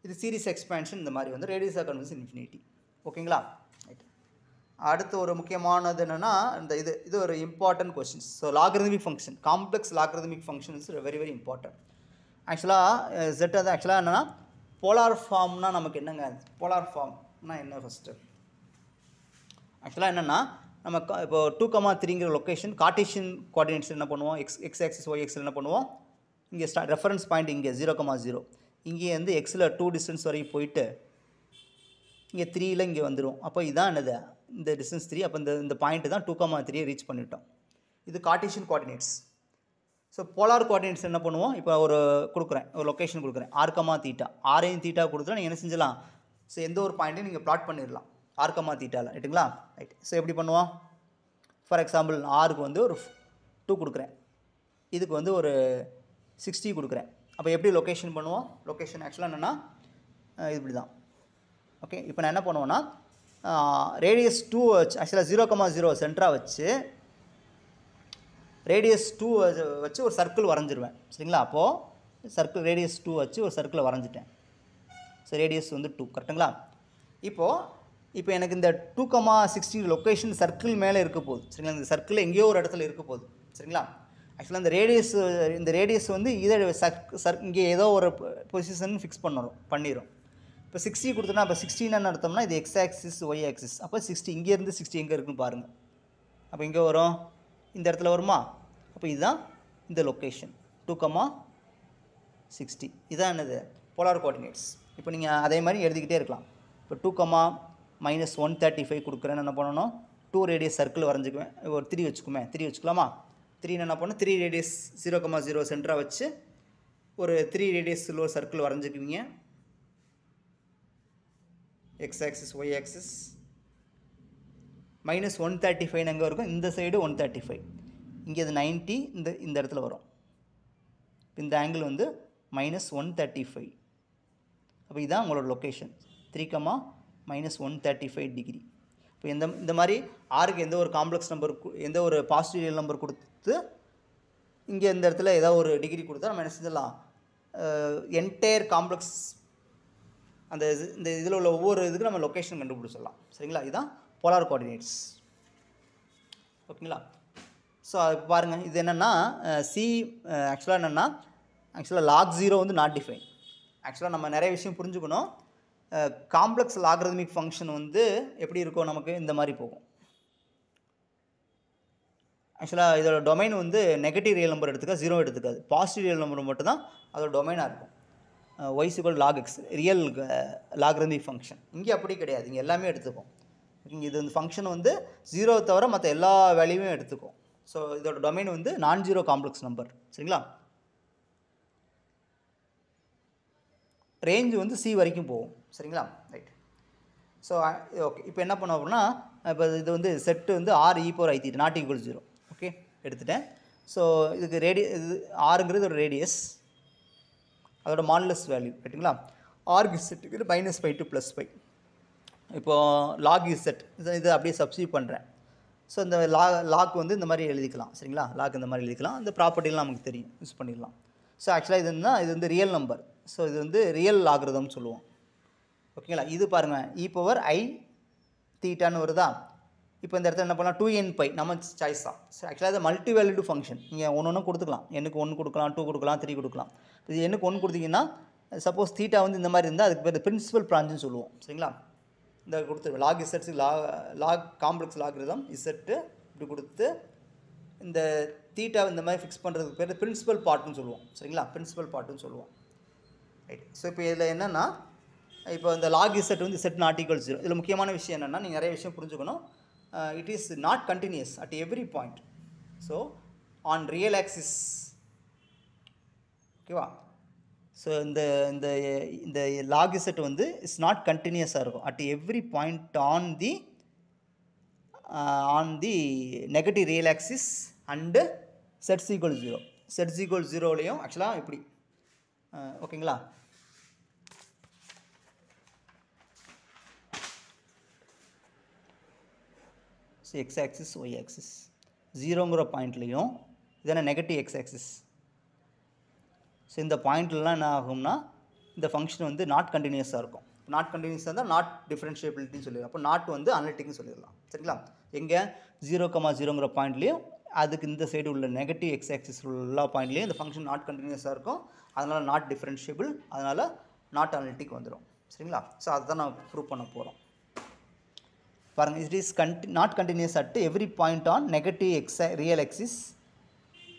இது சீரிஸ் எக்ஸ்பேன்ஷன் இந்த மாதிரி வந்து ரேடியஸ் ஆஃப் கன்வர்ஜென்ஸ் இன்ஃபினிட்டி. ஓகேங்களா. ரைட். அடுத்து ஒரு முக்கியமானது என்னென்னா இது ஒரு important questions. So logarithmic function, complex logarithmic function is very very important. ஆக்சுவலாக ஜெட் அது ஆக்சுவலாக என்னென்னா போலார் ஃபார்ம்னால் நமக்கு என்னங்க போலார் ஃபார்ம்னா என்ன ஃபஸ்ட்டு ஆக்சுவலாக என்னென்னா நம்ம இப்போ 2,3ங்கிற லொக்கேஷன் கார்ட்டீசியன் கோஆர்டினேட்ஸ் என்ன பண்ணுவோம் எக்ஸ் ஆக்சிஸ் ஒய் எக்ஸில் என்ன பண்ணுவோம் இங்கே ரெஃபரன்ஸ் பாயிண்ட் இங்கே 0,0 இங்கே வந்து எக்ஸில் 2 டிஸ்டன்ஸ் வரைக்கும் போயிட்டு இங்கே 3ல் இங்கே வந்துடும். அப்போ இதுதான் என்னது இந்த டிஸ்டன்ஸ் 3. அப்போ இந்த பாயிண்ட்டு தான் 2,3 ரீச் பண்ணிவிட்டோம். இது Cartesian coordinates. So polar coordinates என்ன பண்ணுவோம் இப்போ ஒரு லொக்கேஷன் கொடுக்குறேன் r, ஆரையும் தீட்டா கொடுத்தா நீங்கள் என்ன செஞ்சலாம். ஸோ எந்த ஒரு பாயிண்ட்டையும் நீங்கள் ப்ளாட் பண்ணிடலாம் r, தீட்டாவில். ரைட்டுங்களா. ரைட். ஸோ எப்படி பண்ணுவோம், ஃபார் எக்ஸாம்பிள் ஆருக்கு வந்து ஒரு 2 கொடுக்குறேன், இதுக்கு வந்து ஒரு 60 கொடுக்குறேன். அப்போ எப்படி லொக்கேஷன் பண்ணுவோம், லொக்கேஷன் ஆக்சுவலாக என்னென்னா இப்படி தான். ஓகே. இப்போ நான் என்ன பண்ணுவேன்னா ரேடியஸ் 2 வச்சு ஆக்சுவலாக 0,0 சென்டராக வச்சு ரேடியஸ் 2 வச்சு ஒரு சர்க்கிள் வரைஞ்சிருவேன். சரிங்களா. அப்போது சர்க்கிள் ரேடியஸ் 2 வச்சு ஒரு சர்க்கிளை வரைஞ்சிட்டேன். ஸோ ரேடியஸ் வந்து 2 கரெக்டுங்களா. இப்போ எனக்கு இந்த 2,16 லொக்கேஷன் சர்க்கிள் மேலே இருக்க போகுது. சரிங்களா. இந்த சர்க்கிள் எங்கேயோ ஒரு இடத்துல இருக்க போகுது. சரிங்களா. ஆக்சுவலாக இந்த ரேடியஸ் வந்து இதை இங்கே ஏதோ ஒரு பொசிஷன் ஃபிக்ஸ் பண்ணிடும். இப்போ 60 கொடுத்தோன்னா அப்போ 16 அர்த்தம்னா இது எக்ஸ் ஆக்சிஸ் ஒய் ஆக்சிஸ். அப்போ 60 இங்கேருந்து 60 எங்கே இருக்குன்னு பாருங்கள். அப்போ இங்கே வரும், இந்த இடத்துல வருமா. அப்போ இதுதான் இந்த லொக்கேஷன் 2,60. இதுதான் என்னது போலார் கோஆர்டினேட்ஸ். இப்போ நீங்கள் அதே மாதிரி எழுதிக்கிட்டே இருக்கலாம். இப்போ 2,-135 கொடுக்குறேன்னு என்ன பண்ணணும் 2 ரேடியஸ் சர்க்கிள் வரைஞ்சிக்குவேன். ஒரு 3 வச்சுக்கலாமா. 3 என்ன பண்ணணும் 3 ரேடியஸ் 0,0 சென்டராக வச்சு ஒரு 3 ரேடியஸில் ஒரு சர்க்கிள் வரைஞ்சிக்குவீங்க. எக்ஸ் ஆக்சிஸ் ஒய் ஆக்சிஸ் -135 எங்கே இருக்கும், இந்த சைடு 135, இங்கே அது 90, இந்த இடத்துல வரும். இந்த ஆங்கிள் வந்து -135. அப்போ இதுதான் உங்களோட லொக்கேஷன் 3,-135 டிகிரி. இப்போ இந்த மாதிரி ஆருக்கு எந்த ஒரு காம்ப்ளெக்ஸ் நம்பர் எந்த ஒரு பாசிட்டிவ் ரியல் நம்பர் கொடுத்து இங்கே இந்த இடத்துல ஏதாவது ஒரு டிகிரி கொடுத்தா நம்ம என்ன செஞ்சிடலாம் என்டையர் காம்ப்ளெக்ஸ் அந்த இந்த இதில் உள்ள ஒவ்வொரு இதுக்கு நம்ம லொக்கேஷன் கண்டுபிடிச்சிடலாம். சரிங்களா. இதுதான் polar coordinates. ஓகேங்களா? ஸோ அது பாருங்கள், இது என்னென்னா சி ஆக்சுவலாக என்னென்னா ஆக்சுவலாக லாக் 0 வந்து நாட் டிஃபைன். ஆக்சுவலாக நம்ம நிறைய விஷயம் புரிஞ்சுக்கணும். காம்ப்ளெக்ஸ் லாகரிதமிக் ஃபங்க்ஷன் வந்து எப்படி இருக்கும், நமக்கு இந்த மாதிரி போகும். ஆக்சுவலாக இதோட டொமைன் வந்து நெகட்டிவ் ரியல் நம்பர் எடுத்துக்கா, 0 எடுத்துக்காது. பாசிட்டிவ் ரியல் நம்பர் மட்டும் தான் அதோட டொமைனாக இருக்கும். y = log x real logarithmic function. இங்கே அப்படி கிடையாது, இங்கே எல்லாமே எடுத்துக்கும். இங்கே இது வந்து ஃபங்க்ஷன் வந்து 0 தவிர மற்ற எல்லா வேல்யூவும் எடுத்துக்கும். ஸோ இதோட டொமைன் வந்து நான் ஜீரோ காம்ப்ளெக்ஸ் நம்பர். சரிங்களா? ரேஞ்சு வந்து சி வரைக்கும் போகும். சரிங்களா? ரைட். ஸோ ஓகே, இப்போ என்ன பண்ணோம் அப்படின்னா, இப்போ இது வந்து செட்டு வந்து r e⁻i⁻, not equal 0. Okay, எடுத்துட்டேன். ஸோ இதுக்கு இது ஆறுங்கிறது ஒரு ரேடியஸ், அதோட மாடுலஸ் வேல்யூ. ரைட்டுங்களா? ஆர்க் செட்டுக்கு -π to +π. இப்போது லாக் இசட் இது அப்படியே சப்ஸ்டியூட் பண்ணுறேன். ஸோ இந்த லாக் வந்து இந்த மாதிரி எழுதிக்கலாம். சரிங்களா? லாக் இந்த மாதிரி எழுதிக்கலாம். இந்த ப்ராப்பர்ட்டிலாம் நமக்கு தெரியும், யூஸ் பண்ணிடலாம். ஸோ ஆக்சுவலாக இது வந்து ரியல் நம்பர். ஸோ இது வந்து ரியல் லாகரிதம்னு சொல்லுவோம். ஓகேங்களா? இது பாருங்கள், e⁻i⁻ வருதா? இப்போ இந்த இடத்துல என்ன பண்ணலாம், 2nπ நம்ம சாய்ஸ் தான். ஸோ ஆக்சுவலாக இது மல்டி வேல்யூடு ஃபங்க்ஷன். நீங்கள் ஒன்று கொடுத்துக்கலாம், எண்ணுக்கு 1 கொடுக்கலாம், 2 கொடுக்கலாம், 3 கொடுக்கலாம். இது எண்ணுக்கு 1 கொடுத்தீங்கன்னா, சப்போஸ் தீட்டா வந்து இந்த மாதிரி இருந்தால் அதுக்கு பேர் பிரின்சிபல் பிரான்ச்சுன்னு சொல்லுவோம். சரிங்களா? இந்த கொடுத்துருவேன் லாக் இசட்ஸு லாக் காம்ப்ளெக்ஸ் லாகரிதம் இசட்டு இப்படி கொடுத்து இந்த தீட்டா இந்த மாதிரி ஃபிக்ஸ் பண்ணுறதுக்கு பேர் பிரின்சிபல் பார்ட்டுன்னு சொல்லுவோம். சரிங்களா? பிரின்சிபல் பார்ட்டுன்னு சொல்லுவோம். ரைட். ஸோ இப்போ இதில் என்னென்னா, இப்போ இந்த லாக் இசட் வந்து செட் நாட் ஈக்குவல் 0. இதில் முக்கியமான விஷயம் என்னென்னா, நீங்கள் நிறைய விஷயம் புரிஞ்சுக்கணும். It is not continuous at every point. So on real axis. ஓகேவா? ஸோ இந்த இந்த இந்த லாக் இசட் வந்து இஸ் நாட் கண்டினியூஸாக இருக்கும் at every point on the negative real axis and செட்ஸ் ஈக்குவல் 0. செட்ஸ் ஈக்குவல் 0லையும் ஆக்சுவலாக இப்படி. ஓகேங்களா? So x axis y axis 0ங்கிற பாயிண்ட்லேயும் இதென்ன நெகட்டிவ் எக்ஸ் ஆக்சிஸ். ஸோ இந்த பாயிண்ட்லாம் என்ன ஆகும்னா, இந்த ஃபங்க்ஷன் வந்து நாட் கண்டினியூஸாக இருக்கும். நாட் கண்டினியூஸாக இருந்தால் நாட் டிஃப்ரென்ஷியபிலிட்டின்னு சொல்லிடலாம். அப்போ நாட் வந்து அனலிட்டிக்னு சொல்லிடலாம். சரிங்களா? எங்கே 0,0ங்கிற பாயிண்ட்லேயும் அதுக்கு இந்த சைடு உள்ள நெகட்டிவ் எக்ஸ் ஆக்சிஸ் உள்ள பாயிண்ட்லேயும் இந்த ஃபங்க்ஷன் நாட் கண்டினியூஸாக இருக்கும். அதனால் நாட் டிஃப்ரென்ஷியபிள், அதனால் நாட் அனலிட்டிக் வந்துடும். சரிங்களா? ஸோ அதுதான் நான் ப்ரூவ் பண்ண போகிறோம். பாருங்கள், it is not continuous at every point on negative real axis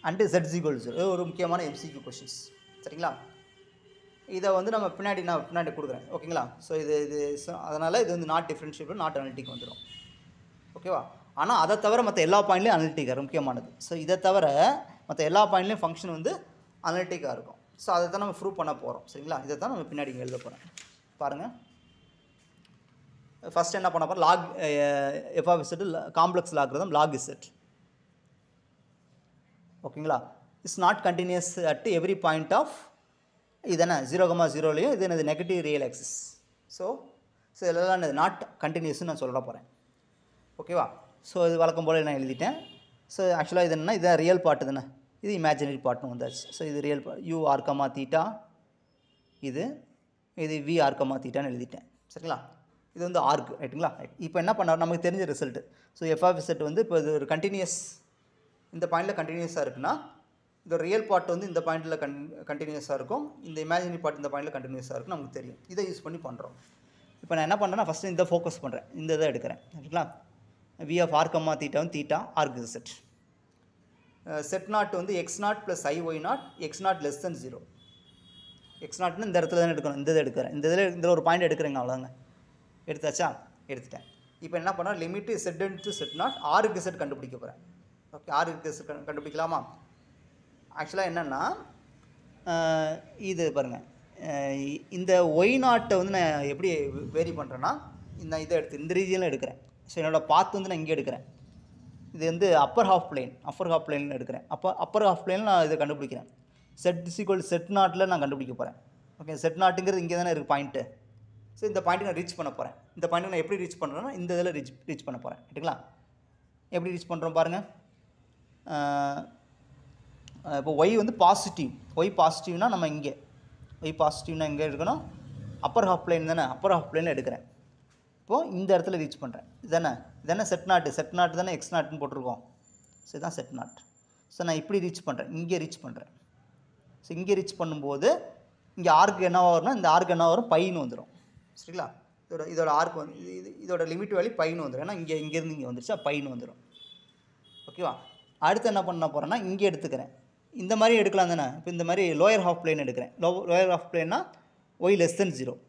and z = 0. ஒரு முக்கியமான MCQ கொஷின்ஸ். சரிங்களா? இதை வந்து நம்ம பின்னாடி கொடுக்குறேன். ஓகேங்களா? ஸோ இது அதனால் இது வந்து நாட் டிஃப்ரென்ஷியபிள், நாட் அனலிட்டிக் வந்துடும். ஓகேவா? ஆனால் அதை தவிர மற்ற எல்லா பாயிண்ட்லேயும் அனலிட்டிக்காக முக்கியமானது. ஸோ இதை தவிர மற்ற எல்லா பாயிண்ட்லேயும் ஃபங்க்ஷன் வந்து அனலிட்டிக்காக இருக்கும். ஸோ அதை தான் நம்ம ப்ரூவ் பண்ண போகிறோம். சரிங்களா? இதை தான் நம்ம பின்னாடி எழுத போகிறேன். பாருங்கள், ஃபஸ்ட் என்ன பண்ண போகிறோம், log f(z) complex logarithm log z. ஓகேங்களா? It's not continuous at every point of இதென்ன 0,0லையும் இது என்னது நெகட்டிவ் ரியல் ஆக்சிஸ். ஸோ இதெல்லாம் நாட் கண்டினியூஸ்னு நான் சொல்ல போகிறேன். ஓகேவா? ஸோ இது வழக்கம் போல் நான் எழுதிட்டேன். ஸோ ஆக்சுவலாக இது என்னென்னா, இதான் ரியல் பார்ட்டு தானே, இது இமேஜினரி பார்ட்னு வந்தாச்சு. ஸோ இது ரியல் பார்ட் u(r,θ), இது v(r,θ)ன்னு எழுதிட்டேன். சரிங்களா? இது வந்து ஆர்க். ரைட்டுங்களா? ரைட். இப்போ என்ன பண்ண நமக்கு தெரிஞ்ச ரிசல்ட்டு. ஸோ f(z) வந்து இப்போ இது ஒரு கண்டினியூஸ், இந்த பாயிண்டில் கண்டினியூஸாக இருக்குன்னா இந்த ரியல் பார்ட் வந்து இந்த பாயிண்டில் கண்டினியூஸாக இருக்கும், இந்த இமேஜினரி பார்ட் இந்த பாயிண்டில் கண்டினியூஸாக இருக்கும், நமக்கு தெரியும். இதை யூஸ் பண்ணி பண்ணுறோம். இப்போ நான் என்ன பண்ணுறேன்னா, ஃபஸ்ட்டு இந்த ஃபோக்கஸ் பண்ணுறேன், இந்த இதை எடுக்கிறேன். சரிங்களா? v(r,θ) வந்து theta arg z. Z naught வந்து x0 + i(y0), x0 < 0. x0ன்னு இந்த இடத்துல தான் எடுக்கணும், இந்த இதை எடுக்கிறேன். இந்த ஒரு பாயிண்ட் எடுக்கிறேங்க, அவ்வளோதாங்க. எடுத்தாச்சா? எடுத்துட்டேன். இப்போ என்ன பண்ணால் limit set into set not arch set கண்டுபிடிக்க போகிறேன். ஓகே, ஆர்க்கு செட் கண்டுபிடிக்கலாமா? ஆக்சுவலாக என்னென்னா, இது பாருங்கள், இந்த ஒய்0 வந்து நான் எப்படி வேரி பண்ணுறேன்னா, நான் இதை இந்த ரீஜியனில் எடுக்கிறேன். ஸோ என்னோடய பாத் வந்து நான் இங்கே எடுக்கிறேன். இது வந்து அப்பர் ஹாஃப் பிளேன் எடுக்கிறேன். அப்பர் ஹாஃப் பிளேனில் நான் இதை கண்டுபிடிக்கிறேன். செட்0ல் நான் கண்டுபிடிக்க போகிறேன். ஓகே, செட்0ங்கிறது இங்கே தானே இருக்குது பாயிண்ட்டு. ஸோ இந்த பாயிண்ட்டு நான் ரீச் பண்ண போகிறேன். இந்த பாயிண்ட்டு நான் எப்படி ரீச் பண்ணுறேன்னா, இந்த இதில் ரீச் பண்ண போகிறேன். ரைட்டுங்களா? எப்படி ரீச் பண்ணுறோம் பாருங்கள். இப்போ ஒய் வந்து பாசிட்டிவ். ஒய் பாசிட்டிவ்னா நம்ம இங்கே எங்கே எடுக்கணும், அப்பர் ஹாஃப் பிளேன் தானே, அப்பர் ஹாஃப் பிளேனில் எடுக்கிறேன். இப்போது இந்த இடத்துல ரீச் பண்ணுறேன். இதானே செட் நாட்டு தானே எக்ஸ் நாட்டுன்னு போட்டிருக்கோம். ஸோ இதுதான் செட் நாட். ஸோ நான் இப்படி ரீச் பண்ணுறேன், இங்கே ரீச் பண்ணுறேன். ஸோ இங்கே ரீச் பண்ணும்போது இங்கே ஆர்க்கு என்ன வரும்னா இந்த ஆர்க்கு என்ன வரும், பைன்னு வந்துடும். சரிங்களா? இதோட ஆர்க்கு வந்து இதோட லிமிட் வேல்யூ பைன்னு வந்துடும். ஏன்னா இங்கேருந்து இங்கே வந்துருச்சா, பைன்னு வந்துடும். ஓகேவா? அடுத்து என்ன பண்ண போகிறேன்னா இங்கே எடுத்துக்கிறேன். இந்த மாதிரி எடுக்கலாம் தானே. இப்போ இந்த மாதிரி லோயர் ஹாஃப் பிளேன் எடுக்கிறேன். லோயர் ஹாஃப் பிளேன்னா y less than 0.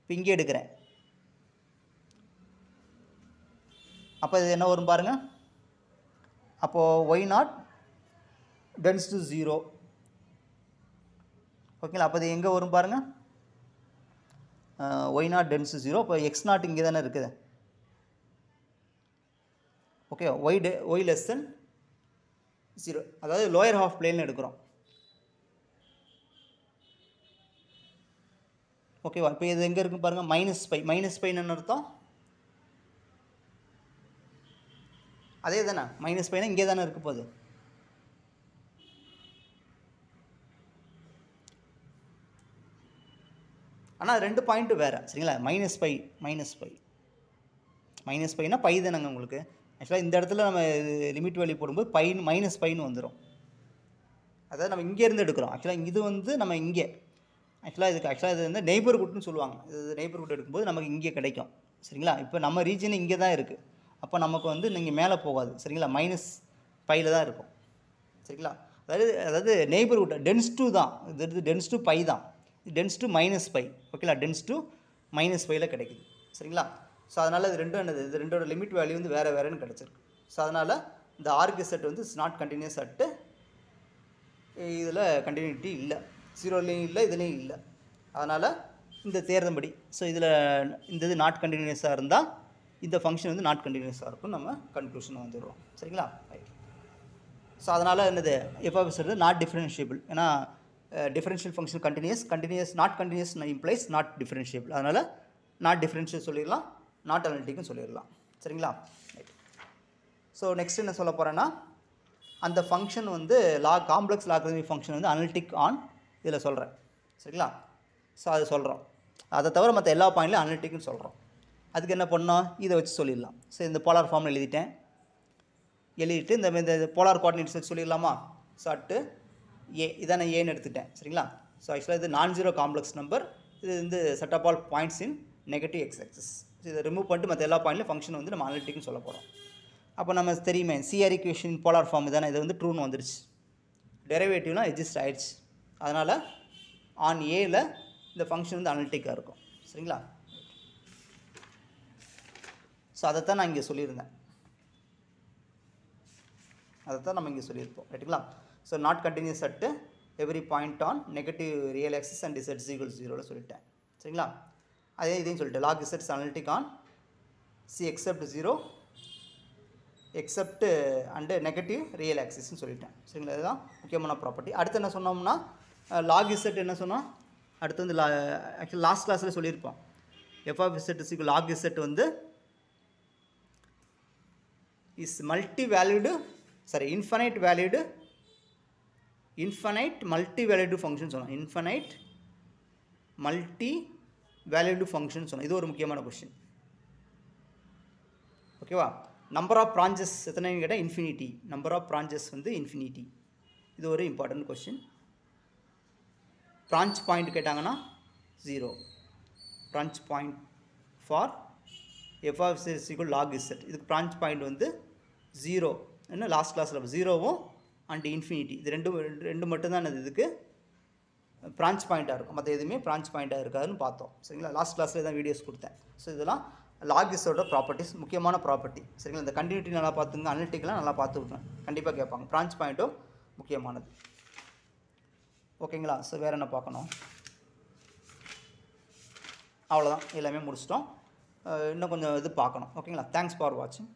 இப்போ இங்கே எடுக்கிறேன். அப்போ இது என்ன வரும் பாருங்கள். அப்போது y0 tends to 0. ஓகேங்களா? அப்போ இது எங்கே வரும் பாருங்கள். y0 tends to 0. இப்போ x0 இங்கே தானே இருக்குது. ஓகே, y less than 0, அதாவது லோயர் ஹாஃப் பிளேன் எடுக்கிறோம். ஓகேவா? இப்போ இது எங்கே இருக்குன்னு பாருங்கள், மைனஸ் பைன்னு அர்த்தம் அதே தானே. மைனஸ் பைனா இங்கே தானே இருக்க போகுது. ஆனால் 2 பாயிண்ட்டு வேறு. சரிங்களா? மைனஸ் பைனா பை தானேங்க உங்களுக்கு. ஆக்சுவலாக இந்த இடத்துல நம்ம லிமிட் வேல்யூ போடும்போது மைனஸ் பைன்னு வந்துடும். அதாவது நம்ம இங்கேருந்து எடுக்கிறோம். ஆக்சுவலாக இது வந்து நம்ம இங்கே ஆக்சுவலாக இது வந்து நெய்பர்ஹுட்னு சொல்லுவாங்க. இது நெய்பர்ஹுட் எடுக்கும்போது நமக்கு இங்கே கிடைக்கும். சரிங்களா? இப்போ நம்ம ரீஜன் இங்கே தான் இருக்குது. அப்போ நமக்கு வந்து நீங்கள் மேலே போகாது. சரிங்களா? மைனஸ் பையில் தான் இருக்கும். சரிங்களா? அதாவது நெய்பர்ஹுட் டென்ஸ் டூ தான். இது டென்ஸ் டூ பை தான். Tense two minus by. ஓகேங்களா? டென்ஸ் டூ மைனஸ் பையில் கிடைக்குது. சரிங்களா? ஸோ அதனால் இது ரெண்டும் என்னது, இது ரெண்டோட லிமிட் வேல்யூ வந்து வேறுன்னு கிடச்சிருக்கு. ஸோ அதனால் இந்த ஆர்க்கு செட் வந்து இட்ஸ் நாட் கண்டினியூஸ் அட்டு இதில் கண்டினியூட்டி இல்லை, 0லேயும் இல்லை, இதுலேயும் இல்லை. அதனால் இந்த தேர்தம்படி ஸோ இதில் இந்த இது நாட் கண்டினியூஸாக இருந்தால் இந்த ஃபங்க்ஷன் வந்து நாட் கண்டினியூஸாக இருக்கும். நம்ம கன்க்ளூஷன் வந்துடுறோம். சரிங்களா? ரைட். ஸோ அதனால் என்னது, எஃப்ஆஃப் வந்து நாட் டிஃபரன்ஷியபிள். ஏன்னா differential function continuous not continuous implies not differentiable. அதனால் நாட் டிஃபரன்ஷியல் சொல்லிடலாம், நாட் அனலிட்டிக்னு சொல்லிடலாம். சரிங்களா? ரைட். ஸோ நெக்ஸ்ட் என்ன சொல்ல போகிறேன்னா, அந்த ஃபங்க்ஷன் வந்து காம்ப்ளெக்ஸ் லாகரித்மிக் ஃபங்க்ஷன் வந்து அனலிட்டிக் ஆன் இதில் சொல்கிறேன். சரிங்களா? ஸோ அது சொல்கிறோம். அதை தவிர மற்ற எல்லா பாயிண்ட்லையும் அனலிட்டிக்னு சொல்கிறோம். அதுக்கு என்ன பண்ணோம், இதை வச்சு சொல்லிடலாம். ஸோ இந்த போலார் ஃபார்மில் எழுதிட்டு இந்த போலார் கோஆர்டினேட்ஸ் வச்சு சொல்லிடலாமா. ஸோ அட்டு ஏ இதான ஏன்னு எடுத்துட்டேன். சரிங்களா? ஸோ ஆக்சுவலாக இது நான்-ஜீரோ காம்ப்ளெக்ஸ் நம்பர். இது வந்து set of all points in negative X axis. So இதை ரிமூவ் பண்ணிட்டு மற்ற எல்லா பாயிண்ட்லையும் ஃபங்க்ஷன் வந்து நம்ம அனலிட்டிக்னு சொல்ல போகிறோம். அப்போ நம்ம தெரியுமே சிஆர் ஈக்குவேஷன் போலார் ஃபார்ம் தானே, இது வந்து ட்ரூன்னு வந்துருச்சு. டெரிவேட்டிவ்லாம் எக்ஸிஸ்ட் ஆயிடுச்சு. அதனால் ஆன் ஏல இந்த ஃபங்க்ஷன் வந்து அனலிட்டிக்காக இருக்கும். சரிங்களா? ஸோ அதைத்தான் நான் இங்கே சொல்லியிருந்தேன். அதைத்தான் நம்ம இங்கே சொல்லியிருப்போம். ரைட்டுங்களா? So not continuous at every point on negative real axis and z equal 0ல சொல்லிட்டேன். சரிங்களா? அதே இதையும் சொல்லிட்டேன். லாக் இசட்ஸ் analytic on C except 0 except and negative real ஆக்சிஸ்ன்னு சொல்லிட்டேன். சரிங்களா? இதுதான் முக்கியமான ப்ராப்பர்ட்டி. அடுத்து என்ன சொன்னோம்னா, லாக் இசட் என்ன சொன்னோம், அடுத்து வந்து ஆக்சுவலி லாஸ்ட் கிளாஸில் சொல்லியிருப்போம். F of Z is equal log z வந்து is infinite multi valued function சொன்னோம். இன்ஃபனைட் மல்டி வேல்யூடு ஃபங்க்ஷன் சொன்னோம். இது ஒரு முக்கியமான கொஸ்டின். ஓகேவா? நம்பர் ஆஃப் பிரான்ச்சஸ் எத்தனைன்னு கேட்டால் இன்ஃபினிட்டி. நம்பர் ஆஃப் பிரான்ச்சஸ் வந்து இன்ஃபினிட்டி. இது ஒரு இம்பார்ட்டன்ட் கொஸ்டின். பிரான்ச் பாயிண்ட் கேட்டாங்கன்னா 0. Branch point for F of Z is equal log Z. இதுக்கு பிரான்ச் பாயிண்ட் வந்து 0. என்ன லாஸ்ட் கிளாஸில் 0வும் அண்ட் இன்ஃபினிட்டி இது ரெண்டு மட்டும்தான் இதுக்கு பிரான்ச் பாயிண்ட்டாக இருக்கும். மற்ற எதுவுமே பிரான்ச் பாயிண்ட்டாக இருக்காதுன்னு பார்த்தோம். சரிங்களா? லாஸ்ட் கிளாஸில் தான் வீடியோஸ் கொடுத்தேன். ஸோ இதெல்லாம் லாக் இசட்டோட ப்ராப்பர்ட்டிஸ், முக்கியமான ப்ராப்பர்ட்டி. சரிங்களா? இந்த கண்டினியூட்டி நல்லா பார்த்துங்க, அனலிட்டிக்லாம் நல்லா பார்த்து விட்றேன். கண்டிப்பாக கேட்பாங்க. பிரான்ச் பாயிண்ட்டும் முக்கியமானது. ஓகேங்களா? ஸோ வேறு என்ன பார்க்கணும், அவ்வளோதான், எல்லாமே முடிச்சிட்டோம். இன்னும் கொஞ்சம் இது பார்க்கணும். ஓகேங்களா? தேங்க்ஸ் ஃபார் வாட்சிங்.